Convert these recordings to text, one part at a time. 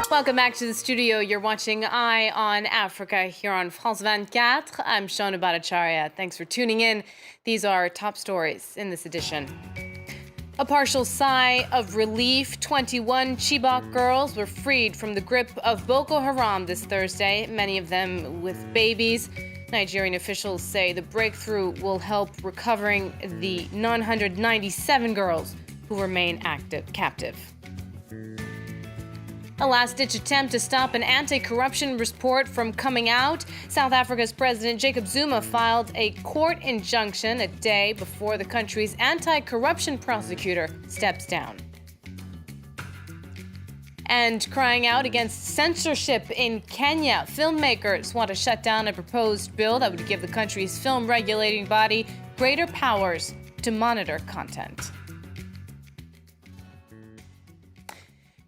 Welcome back to the studio. You're watching Eye on Africa here on France 24. I'm Shona Bhattacharya. Thanks for tuning in. These are top stories in this edition. A partial sigh of relief. 21 Chibok girls were freed from the grip of Boko Haram this Thursday, many of them with babies. Nigerian officials say the breakthrough will help recovering the 997 girls who remain captive. A last-ditch attempt to stop an anti-corruption report from coming out. South Africa's President Jacob Zuma filed a court injunction a day before the country's anti-corruption prosecutor steps down. And crying out against censorship in Kenya, filmmakers want to shut down a proposed bill that would give the country's film regulating body greater powers to monitor content.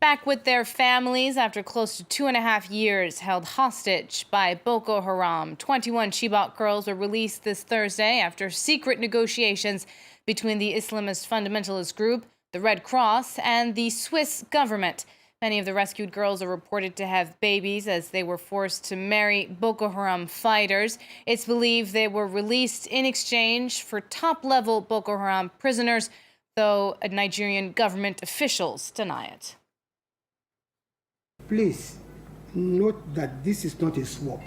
Back with their families after close to 2.5 years held hostage by Boko Haram. 21 Chibok girls were released this Thursday after secret negotiations between the Islamist fundamentalist group, the Red Cross, and the Swiss government. Many of the rescued girls are reported to have babies as they were forced to marry Boko Haram fighters. It's believed they were released in exchange for top-level Boko Haram prisoners, though Nigerian government officials deny it. Please note that this is not a swap.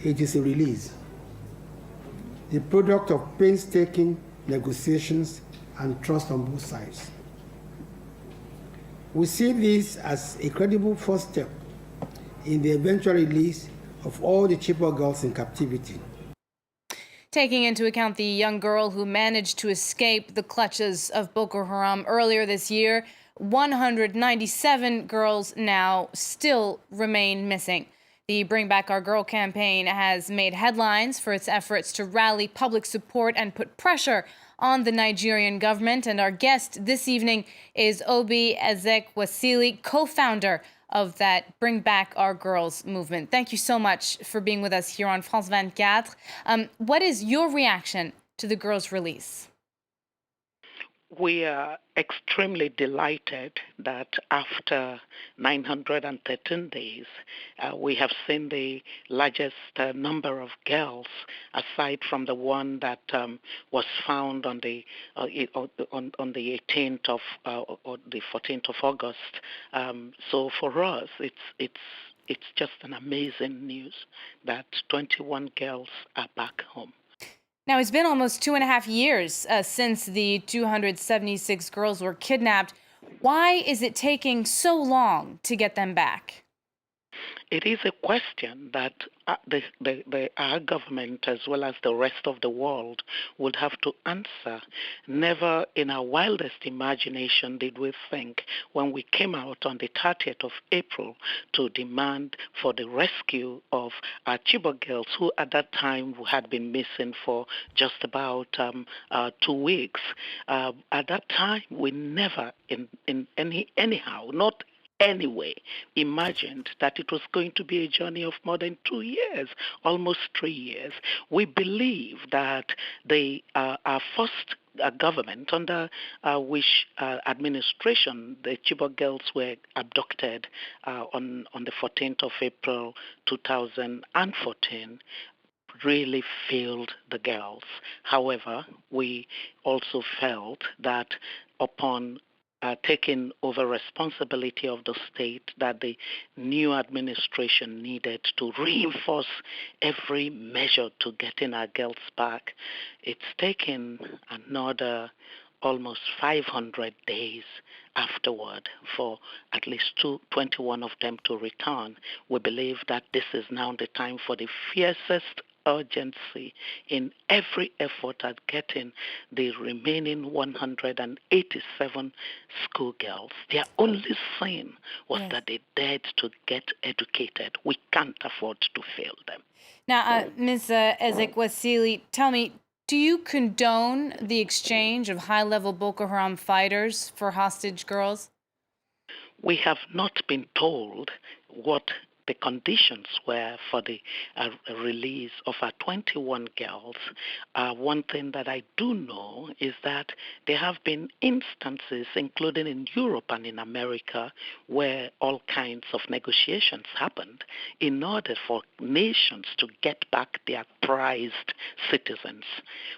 It is a release, the product of painstaking negotiations and trust on both sides. We see this as a credible first step in the eventual release of all the Chibok girls in captivity. Taking into account the young girl who managed to escape the clutches of Boko Haram earlier this year, 197 girls now still remain missing. The Bring Back Our Girl campaign has made headlines for its efforts to rally public support and put pressure on the Nigerian government. And our guest this evening is Obi Ezekwesili, co-founder of that Bring Back Our Girls movement. Thank you so much for being with us here on France 24. What is your reaction to the girls' release? We are extremely delighted that after 913 days, we have seen the largest number of girls, aside from the one that was found on the 18th of or the 14th of August. So for us, it's just an amazing news that 21 girls are back home. Now, it's been almost 2.5 years since the 276 girls were kidnapped. Why is it taking so long to get them back? It is a question that our government, as well as the rest of the world, would have to answer. Never in our wildest imagination did we think, when we came out on the 30th of April to demand for the rescue of our Chibok girls, who at that time had been missing for just about 2 weeks. At that time, we never, anyhow, not anyway, imagined that it was going to be a journey of more than 2 years, almost 3 years. We believe that our first government, under which administration the Chibok girls were abducted on the 14th of April 2014, really failed the girls. However, we also felt that upon taking over responsibility of the state, that the new administration needed to reinforce every measure to getting our girls back. It's taken another almost 500 days afterward for at least 21 of them to return. We believe that this is now the time for the fiercest urgency in every effort at getting the remaining 187 schoolgirls. Their only sin was that they dared to get educated. We can't afford to fail them. Now, Ms. Ezekwesili, tell me, do you condone the exchange of high-level Boko Haram fighters for hostage girls? We have not been told what the conditions were for the release of our 21 girls. One thing that I do know is that there have been instances, including in Europe and in America, where all kinds of negotiations happened in order for nations to get back their prized citizens.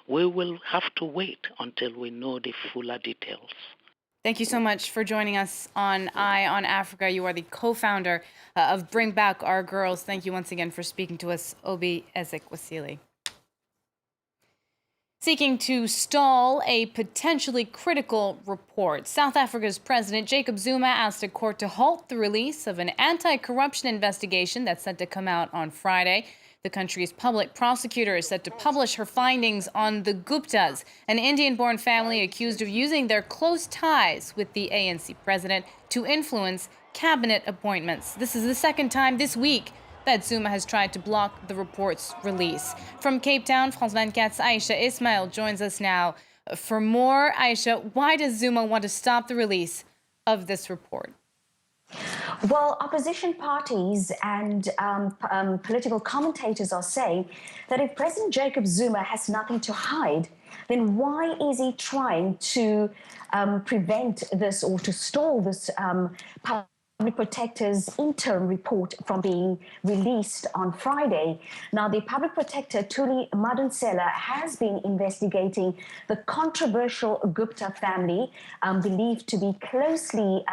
We will have to wait until we know the fuller details. Thank you so much for joining us on Eye on Africa. You are the co-founder of Bring Back Our Girls. Thank you once again for speaking to us, Obi Ezekwesili. Seeking to stall a potentially critical report, South Africa's President Jacob Zuma asked a court to halt the release of an anti-corruption investigation that's set to come out on Friday. The country's public prosecutor is set to publish her findings on the Guptas, an Indian-born family accused of using their close ties with the ANC president to influence cabinet appointments. This is the second time this week that Zuma has tried to block the report's release. From Cape Town, France 24's Aisha Ismail joins us now for more. Aisha, why does Zuma want to stop the release of this report? Well, opposition parties and political commentators are saying that if President Jacob Zuma has nothing to hide, then why is he trying to prevent this or to stall this Public Protector's interim report from being released on Friday? Now, the Public Protector, Thuli Madonsela, has been investigating the controversial Gupta family, believed to be closely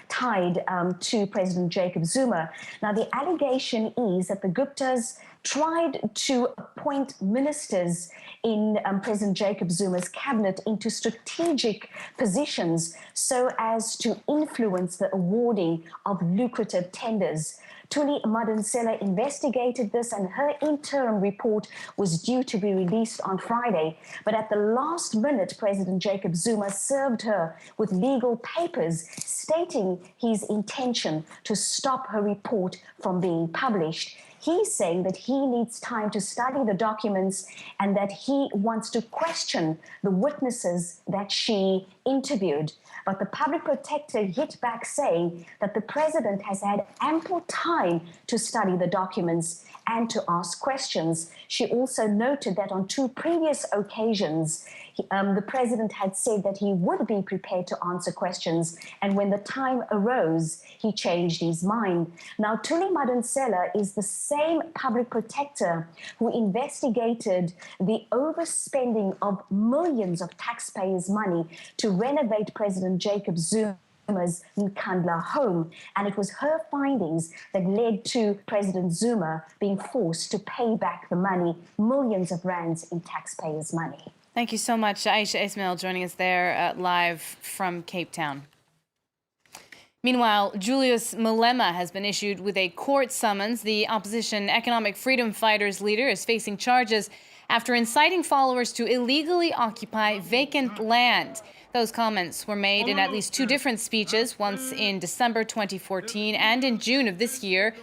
tied to President Jacob Zuma. Now, the allegation is that the Guptas tried to appoint ministers in President Jacob Zuma's cabinet into strategic positions so as to influence the awarding of lucrative tenders. Thuli Madonsela investigated this, and her interim report was due to be released on Friday. But at the last minute, President Jacob Zuma served her with legal papers stating his intention to stop her report from being published. He's saying that he needs time to study the documents and that he wants to question the witnesses that she interviewed. But the Public Protector hit back saying that the president has had ample time to study the documents and to ask questions. She also noted that on two previous occasions, the president had said that he would be prepared to answer questions, and when the time arose, he changed his mind. Now, Thuli Madonsela is the same Public Protector who investigated the overspending of millions of taxpayers' money to renovate President Jacob Zuma's Nkandla home, and it was her findings that led to President Zuma being forced to pay back the money, millions of rands in taxpayers' money. Thank you so much, Aisha Ismail, joining us there live from Cape Town. Meanwhile, Julius Malema has been issued with a court summons. The opposition Economic Freedom Fighters leader is facing charges after inciting followers to illegally occupy vacant land. Those comments were made in at least two different speeches, once in December 2014 and in June of this year.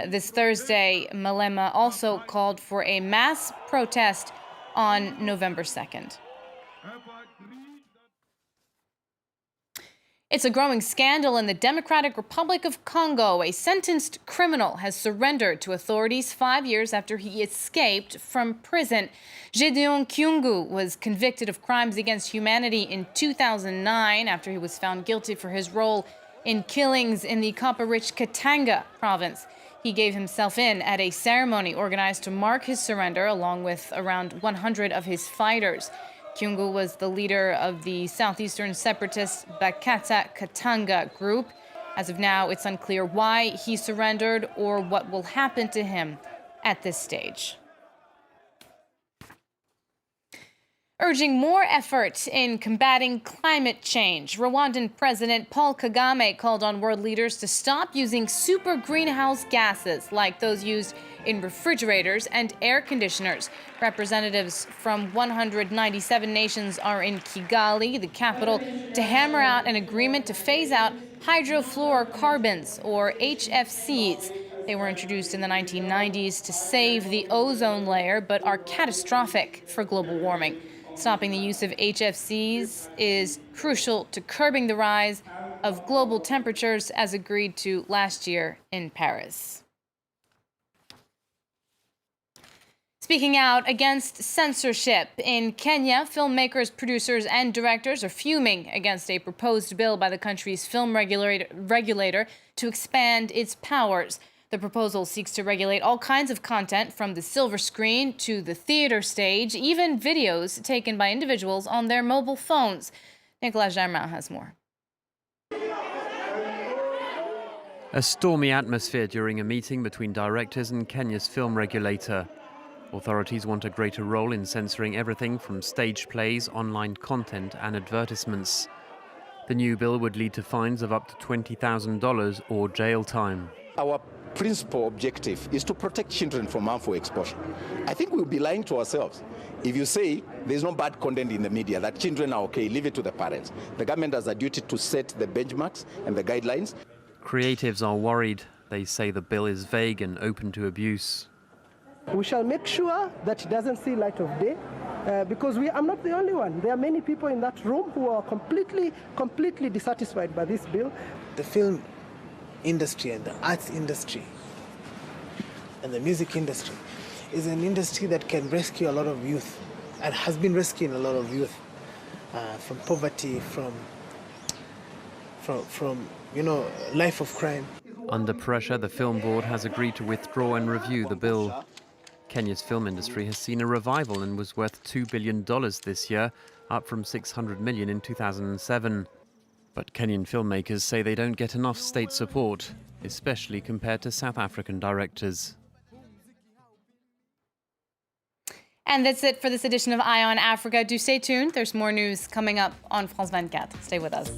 This Thursday, Malema also called for a mass protest on November 2nd. It's a growing scandal in the Democratic Republic of Congo. A sentenced criminal has surrendered to authorities 5 years after he escaped from prison. Gedeon Kyungu was convicted of crimes against humanity in 2009 after he was found guilty for his role in killings in the copper-rich Katanga province. He gave himself in at a ceremony organized to mark his surrender, along with around 100 of his fighters. Kyungu was the leader of the southeastern separatist Bakata Katanga group. As of now, it's unclear why he surrendered or what will happen to him at this stage. Urging more effort in combating climate change, Rwandan President Paul Kagame called on world leaders to stop using super greenhouse gases like those used in refrigerators and air conditioners. Representatives from 197 nations are in Kigali, the capital, to hammer out an agreement to phase out hydrofluorocarbons, or HFCs. They were introduced in the 1990s to save the ozone layer, but are catastrophic for global warming. Stopping the use of HFCs is crucial to curbing the rise of global temperatures, as agreed to last year in Paris. Speaking out against censorship. In Kenya, filmmakers, producers, and directors are fuming against a proposed bill by the country's film regulator to expand its powers. The proposal seeks to regulate all kinds of content, from the silver screen to the theater stage, even videos taken by individuals on their mobile phones. Nicolas Germain has more. A stormy atmosphere during a meeting between directors and Kenya's film regulator. Authorities want a greater role in censoring everything from stage plays, online content and advertisements. The new bill would lead to fines of up to $20,000 or jail time. Our principal objective is to protect children from harmful exposure. I think we'll be lying to ourselves if you say there's no bad content in the media, that children are okay, leave it to the parents. The government has a duty to set the benchmarks and the guidelines. Creatives are worried. They say the bill is vague and open to abuse. We shall make sure that it doesn't see light of day, because I'm not the only one. There are many people in that room who are completely dissatisfied by this bill. The film industry and the arts industry and the music industry is an industry that can rescue a lot of youth and has been rescuing a lot of youth from poverty, from life of crime. Under pressure, the Film Board has agreed to withdraw and review the bill. Kenya's film industry has seen a revival and was worth $2 billion this year, up from $600 million in 2007. But Kenyan filmmakers say they don't get enough state support, especially compared to South African directors. And that's it for this edition of Eye on Africa. Do stay tuned. There's more news coming up on France 24. Stay with us.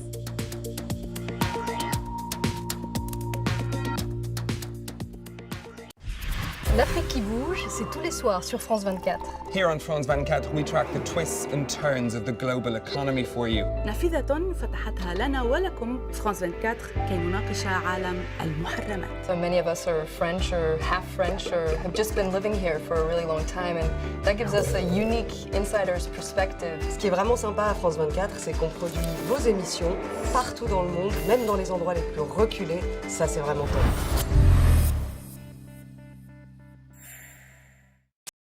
L'Afrique qui bouge, c'est tous les soirs sur France 24. Here on France 24, we track the twists and turns of the global economy for you. نافذة فتحتها لنا ولكم France 24 كي نناقش عالم المحرمات. So many of us are French or half French or have just been living here for a really long time, and that gives us a unique insider's perspective. Ce qui est vraiment sympa à France 24, c'est qu'on produit vos émissions partout dans le monde, même dans les endroits les plus reculés. Ça, c'est vraiment top.